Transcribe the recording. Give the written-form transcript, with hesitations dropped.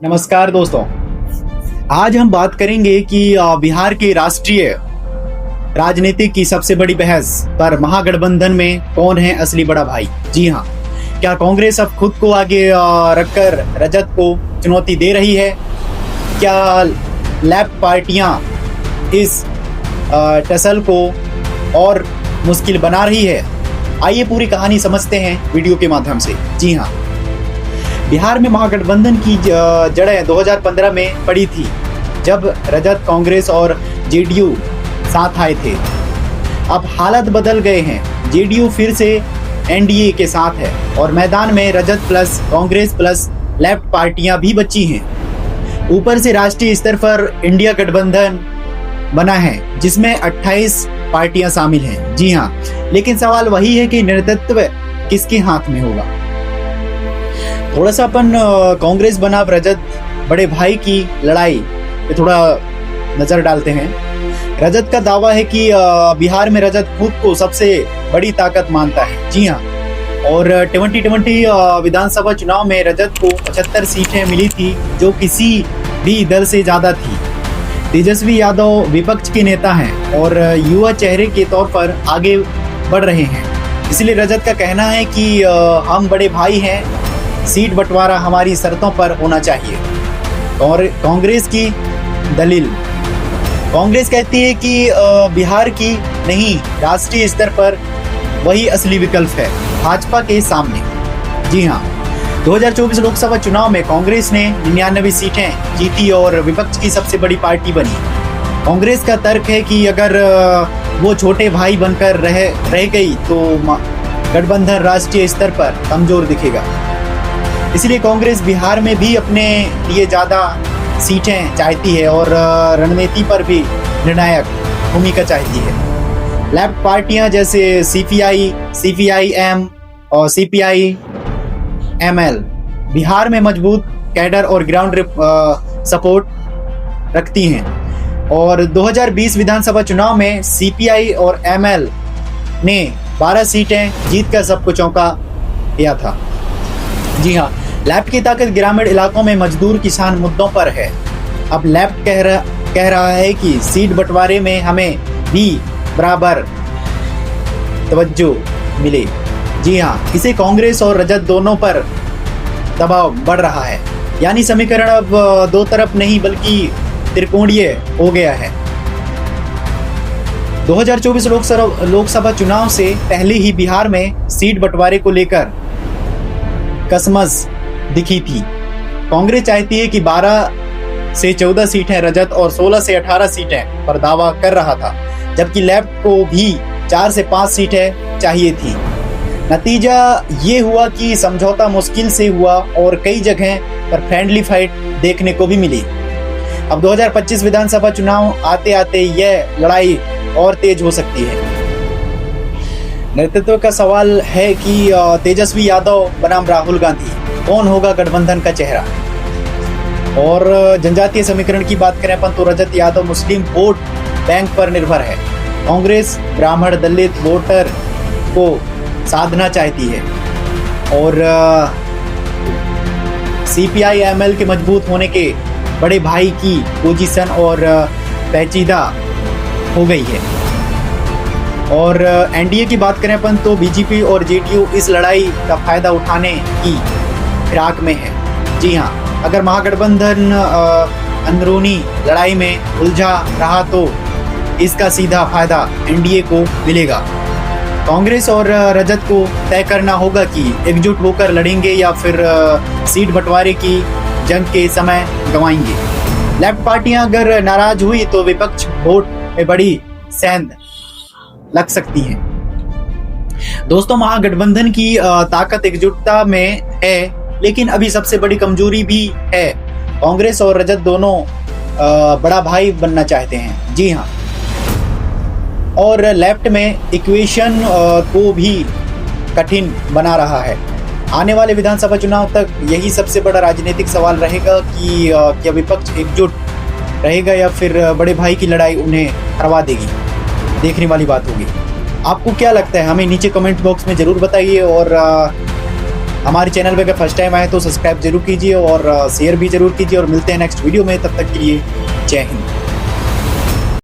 नमस्कार दोस्तों। आज हम बात करेंगे कि बिहार के राष्ट्रीय राजनीति की सबसे बड़ी बहस पर महागठबंधन में कौन है असली बड़ा भाई। जी हाँ, क्या कांग्रेस अब खुद को आगे रखकर रजत को चुनौती दे रही है? क्या लेफ्ट पार्टियां इस टसल को और मुश्किल बना रही है? आइए पूरी कहानी समझते हैं वीडियो के माध्यम से। जी हाँ, बिहार में महागठबंधन की जड़ें 2015 में पड़ी थी, जब रजत, कांग्रेस और जेडीयू साथ आए थे। अब हालात बदल गए हैं। जेडीयू फिर से एनडीए के साथ है और मैदान में रजत प्लस कांग्रेस प्लस लेफ्ट पार्टियां भी बची हैं। ऊपर से राष्ट्रीय स्तर पर इंडिया गठबंधन बना है, जिसमें 28 पार्टियां शामिल हैं। जी हाँ, लेकिन सवाल वही है कि नेतृत्व किसके हाथ में होगा। थोड़ा सा अपन कांग्रेस बनाम रजत बड़े भाई की लड़ाई पे थोड़ा नजर डालते हैं। रजत का दावा है कि बिहार में रजत खुद को सबसे बड़ी ताकत मानता है। जी हाँ, और 2020 विधानसभा चुनाव में रजत को 75 सीटें मिली थी, जो किसी भी दल से ज्यादा थी। तेजस्वी यादव विपक्ष के नेता हैं और युवा चेहरे के तौर पर आगे बढ़ रहे हैं। इसलिए रजत का कहना है कि हम बड़े भाई हैं, सीट बंटवारा हमारी शर्तों पर होना चाहिए। और कांग्रेस की दलील, कांग्रेस कहती है कि बिहार की नहीं, राष्ट्रीय स्तर पर वही असली विकल्प है भाजपा के सामने। जी हाँ, 2024 लोकसभा चुनाव में कांग्रेस ने 99 सीटें जीती और विपक्ष की सबसे बड़ी पार्टी बनी। कांग्रेस का तर्क है कि अगर वो छोटे भाई बनकर रह गई तो गठबंधन राष्ट्रीय स्तर पर कमजोर दिखेगा। इसलिए कांग्रेस बिहार में भी अपने लिए ज़्यादा सीटें चाहती है और रणनीति पर भी निर्णायक भूमिका चाहती है। लेफ्ट पार्टियां जैसे सीपीआई, सीपीआई-एम और सीपीआई-एमएल बिहार में मजबूत कैडर और ग्राउंड सपोर्ट रखती हैं। और 2020 विधानसभा चुनाव में सीपीआई और एमएल ने 12 सीटें जीतकर सबको चौंका दिया था। जी हाँ, लेफ्ट की ताकत ग्रामीण इलाकों में मजदूर किसान मुद्दों पर है। अब लेफ्ट कह रहा है कि सीट बंटवारे में हमें भी बराबर तवज्जो मिले। जी हाँ, इसे कांग्रेस और रजत दोनों पर दबाव बढ़ रहा है, यानी समीकरण अब दो तरफ नहीं बल्कि त्रिकोणीय हो गया है। 2024 लोकसभा चुनाव से पहले ही बिहार में सीट बंटवारे को लेकर कसमस दिखी थी। कांग्रेस चाहती है कि 12 से 14 सीटें रजत और 16 से 18 सीटें पर दावा कर रहा था, जबकि लेफ्ट को भी 4 से 5 सीटें चाहिए थी। नतीजा ये हुआ कि समझौता मुश्किल से हुआ और कई जगह पर फ्रेंडली फाइट देखने को भी मिली। अब 2025 विधानसभा चुनाव आते आते यह लड़ाई और तेज हो सकती है। नेतृत्व का सवाल है कि तेजस्वी यादव बनाम राहुल गांधी, कौन होगा गठबंधन का चेहरा। और जनजातीय समीकरण की बात करें अपन तो रजत यादव मुस्लिम वोट बैंक पर निर्भर है। कांग्रेस ब्राह्मण दलित वोटर को साधना चाहती है और सीपीआई एमएल के मजबूत होने के बड़े भाई की पोजीशन और पेचीदा हो गई है। और एनडीए की बात करें अपन तो बीजेपी और जेडीयू इस लड़ाई का फायदा उठाने की फिराक में है। जी हाँ, अगर महागठबंधन अंदरूनी लड़ाई में उलझा रहा तो इसका सीधा फायदा एनडीए को मिलेगा। कांग्रेस और रजत को तय करना होगा कि एकजुट होकर लड़ेंगे या फिर सीट बंटवारे की जंग के समय गंवाएंगे। लेफ्ट पार्टियां अगर नाराज हुई तो विपक्ष वोट में बड़ी सेंध लग सकती है। दोस्तों, महागठबंधन की ताकत एकजुटता में है, लेकिन अभी सबसे बड़ी कमजोरी भी है। कांग्रेस और रजत दोनों बड़ा भाई बनना चाहते हैं। जी हाँ, और लेफ्ट में इक्वेशन को भी कठिन बना रहा है। आने वाले विधानसभा चुनाव तक यही सबसे बड़ा राजनीतिक सवाल रहेगा कि क्या विपक्ष एकजुट रहेगा या फिर बड़े भाई की लड़ाई उन्हें हरवा देगी। देखने वाली बात होगी। आपको क्या लगता है, हमें नीचे कमेंट बॉक्स में ज़रूर बताइए और हमारे चैनल पे अगर फर्स्ट टाइम आए तो सब्सक्राइब जरूर कीजिए और शेयर भी जरूर कीजिए और मिलते हैं नेक्स्ट वीडियो में। तब तक के लिए जय हिंद।